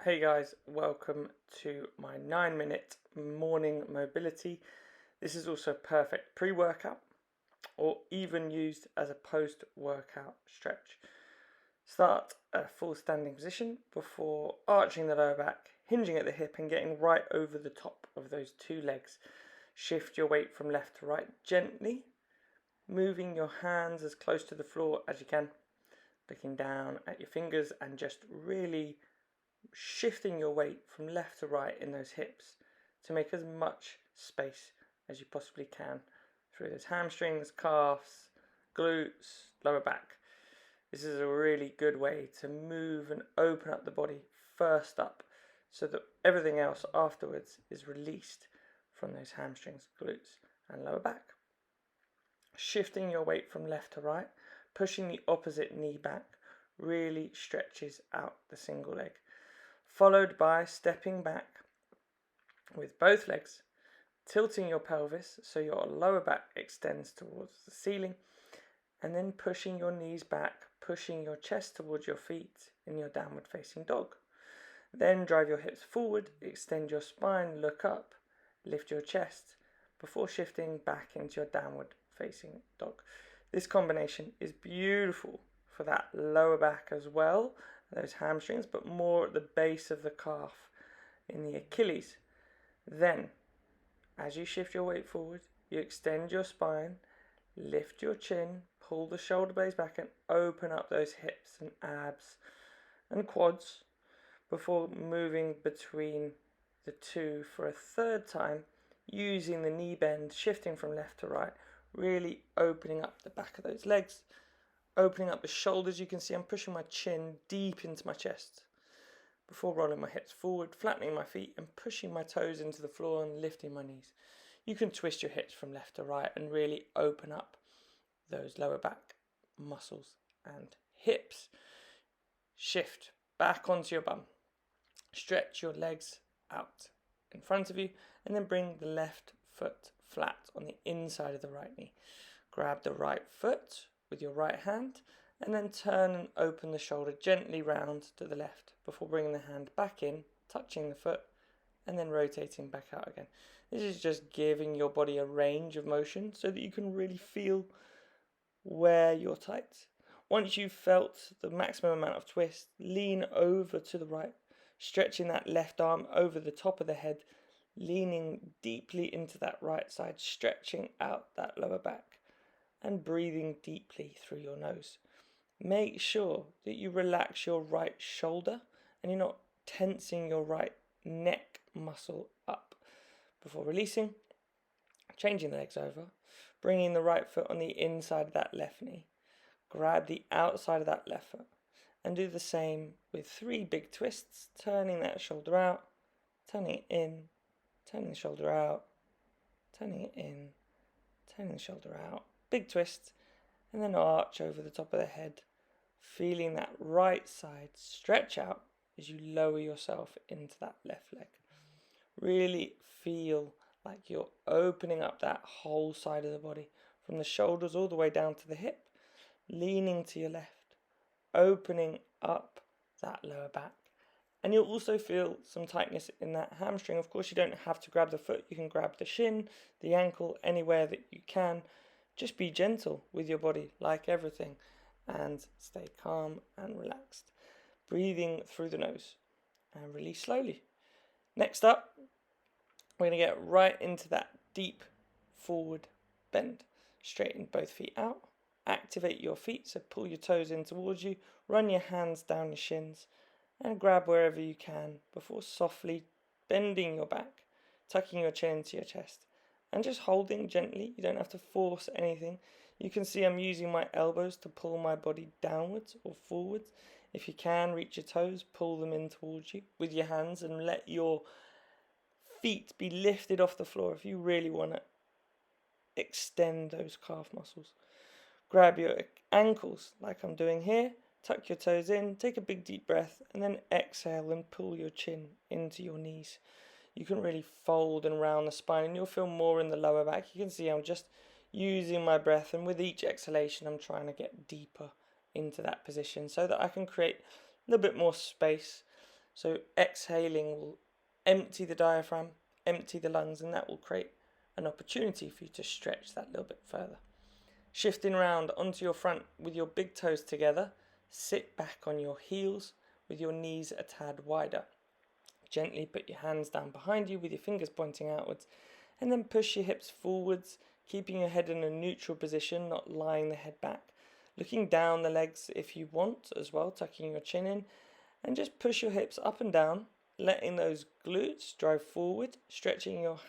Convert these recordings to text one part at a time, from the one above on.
Hey guys, welcome to my 9-minute morning mobility. This is also perfect pre-workout or even used as a post-workout stretch. Start a full standing position before arching the lower back, hinging at the hip and getting right over the top of those two legs. Shift your weight from left to right gently, moving your hands as close to the floor as you can, looking down at your fingers and just really shifting your weight from left to right in those hips to make as much space as you possibly can through those hamstrings, calves, glutes, lower back. This is a really good way to move and open up the body first up so that everything else afterwards is released from those hamstrings, glutes and lower back. Shifting your weight from left to right, pushing the opposite knee back really stretches out the single leg, followed by stepping back with both legs, tilting your pelvis so your lower back extends towards the ceiling, and then pushing your knees back, pushing your chest towards your feet in your downward facing dog. Then drive your hips forward, extend your spine, look up, lift your chest before shifting back into your downward facing dog. This combination is beautiful for that lower back as well, those hamstrings, but more at the base of the calf in the Achilles. Then, as you shift your weight forward, you extend your spine, lift your chin, pull the shoulder blades back and open up those hips and abs and quads before moving between the two for a third time, using the knee bend, shifting from left to right, really opening up the back of those legs, opening up the shoulders. You can see I'm pushing my chin deep into my chest before rolling my hips forward, flattening my feet and pushing my toes into the floor and lifting my knees. You can twist your hips from left to right and really open up those lower back muscles and hips. Shift back onto your bum. Stretch your legs out in front of you and then bring the left foot flat on the inside of the right knee. Grab the right foot with your right hand and then turn and open the shoulder gently round to the left before bringing the hand back in, touching the foot and then rotating back out again. This is just giving your body a range of motion so that you can really feel where you're tight. Once you've felt the maximum amount of twist, lean over to the right, stretching that left arm over the top of the head, leaning deeply into that right side, stretching out that lower back and breathing deeply through your nose. Make sure that you relax your right shoulder and you're not tensing your right neck muscle up before releasing, changing the legs over, bringing the right foot on the inside of that left knee. Grab the outside of that left foot and do the same with 3 big twists, turning that shoulder out, turning it in, turning the shoulder out, turning it in, turning the shoulder out. Big twist and then arch over the top of the head, feeling that right side stretch out as you lower yourself into that left leg. Really feel like you're opening up that whole side of the body from the shoulders all the way down to the hip, leaning to your left, opening up that lower back. And you'll also feel some tightness in that hamstring. Of course, you don't have to grab the foot. You can grab the shin, the ankle, anywhere that you can. Just be gentle with your body, like everything, and stay calm and relaxed. Breathing through the nose and release slowly. Next up, we're going to get right into that deep forward bend. Straighten both feet out. Activate your feet, so pull your toes in towards you. Run your hands down your shins and grab wherever you can before softly bending your back, tucking your chin into your chest and just holding gently. You don't have to force anything. You can see I'm using my elbows to pull my body downwards or forwards. If you can, reach your toes, pull them in towards you with your hands and let your feet be lifted off the floor if you really want to extend those calf muscles. Grab your ankles like I'm doing here, tuck your toes in, take a big deep breath and then exhale and pull your chin into your knees. You can really fold and round the spine and you'll feel more in the lower back. You can see I'm just using my breath and with each exhalation I'm trying to get deeper into that position so that I can create a little bit more space So exhaling will empty the diaphragm, empty the lungs, and that will create an opportunity for you to stretch that little bit further. Shifting around onto your front with your big toes together, sit back on your heels with your knees a tad wider. Gently put your hands down behind you with your fingers pointing outwards, and then push your hips forwards, keeping your head in a neutral position, not lying the head back. Looking down the legs if you want as well, tucking your chin in, and just push your hips up and down, letting those glutes drive forward, stretching your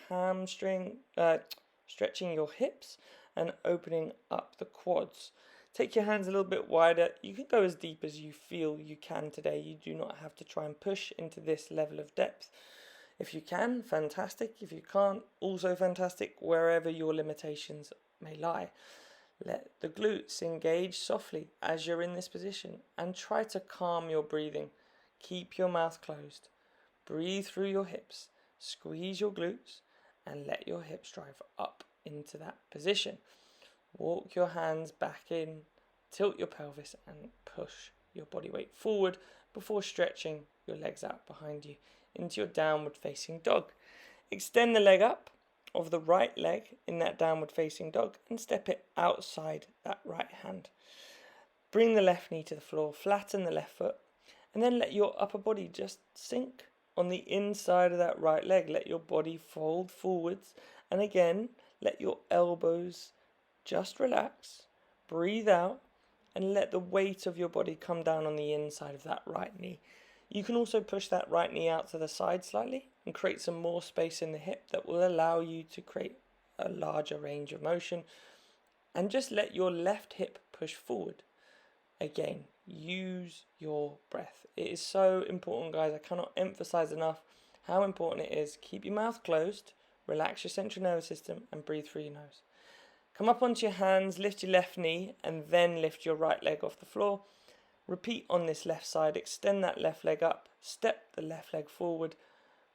stretching your hips and opening up the quads. Take your hands a little bit wider. You can go as deep as you feel you can today. You do not have to try and push into this level of depth. If you can, fantastic. If you can't, also fantastic, wherever your limitations may lie. Let the glutes engage softly as you're in this position and try to calm your breathing. Keep your mouth closed. Breathe through your hips. Squeeze your glutes and let your hips drive up into that position. Walk your hands back in, tilt your pelvis and push your body weight forward before stretching your legs out behind you into your downward facing dog. Extend the leg up of the right leg in that downward facing dog and step it outside that right hand. Bring the left knee to the floor, flatten the left foot, and then let your upper body just sink on the inside of that right leg. Let your body fold forwards, and again, let your elbows just relax, breathe out, and let the weight of your body come down on the inside of that right knee. You can also push that right knee out to the side slightly and create some more space in the hip that will allow you to create a larger range of motion. And just let your left hip push forward. Again, use your breath. It is so important, guys. I cannot emphasize enough how important it is. Keep your mouth closed, relax your central nervous system, and breathe through your nose. Come up onto your hands, lift your left knee, and then lift your right leg off the floor. Repeat on this left side, extend that left leg up, step the left leg forward,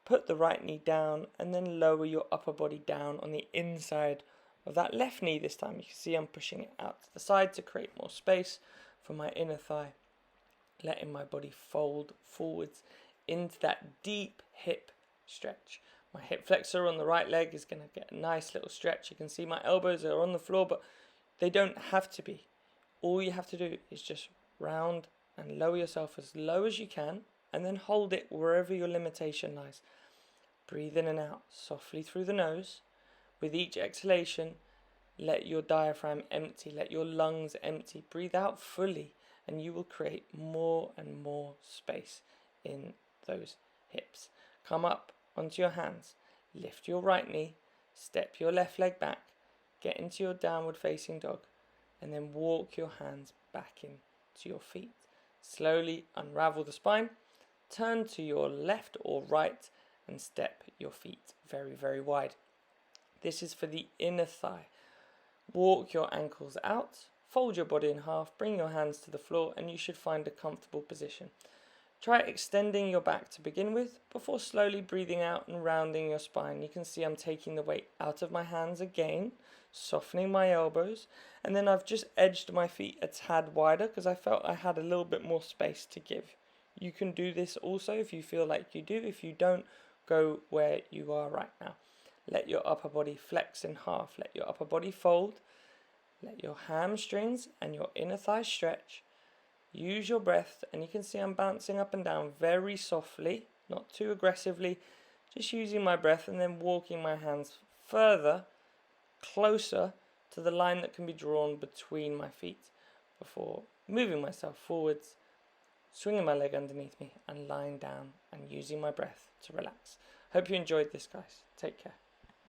put the right knee down, and then lower your upper body down on the inside of that left knee this time. You can see I'm pushing it out to the side to create more space for my inner thigh, letting my body fold forwards into that deep hip stretch. My hip flexor on the right leg is going to get a nice little stretch. You can see my elbows are on the floor, but they don't have to be. All you have to do is just round and lower yourself as low as you can, and then hold it wherever your limitation lies. Breathe in and out softly through the nose. With each exhalation, let your diaphragm empty, let your lungs empty. Breathe out fully, and you will create more and more space in those hips. Come up onto your hands, lift your right knee, step your left leg back, get into your downward facing dog, and then walk your hands back into your feet. Slowly unravel the spine, turn to your left or right, and step your feet very, very wide. This is for the inner thigh. Walk your ankles out, fold your body in half, bring your hands to the floor, and you should find a comfortable position. Try extending your back to begin with, before slowly breathing out and rounding your spine. You can see I'm taking the weight out of my hands again, softening my elbows, and then I've just edged my feet a tad wider because I felt I had a little bit more space to give. You can do this also if you feel like you do. If you don't, go where you are right now. Let your upper body flex in half. Let your upper body fold. Let your hamstrings and your inner thighs stretch. Use your breath, and you can see I'm bouncing up and down very softly, not too aggressively, just using my breath and then walking my hands further, closer to the line that can be drawn between my feet before moving myself forwards, swinging my leg underneath me and lying down and using my breath to relax. Hope you enjoyed this, guys. Take care.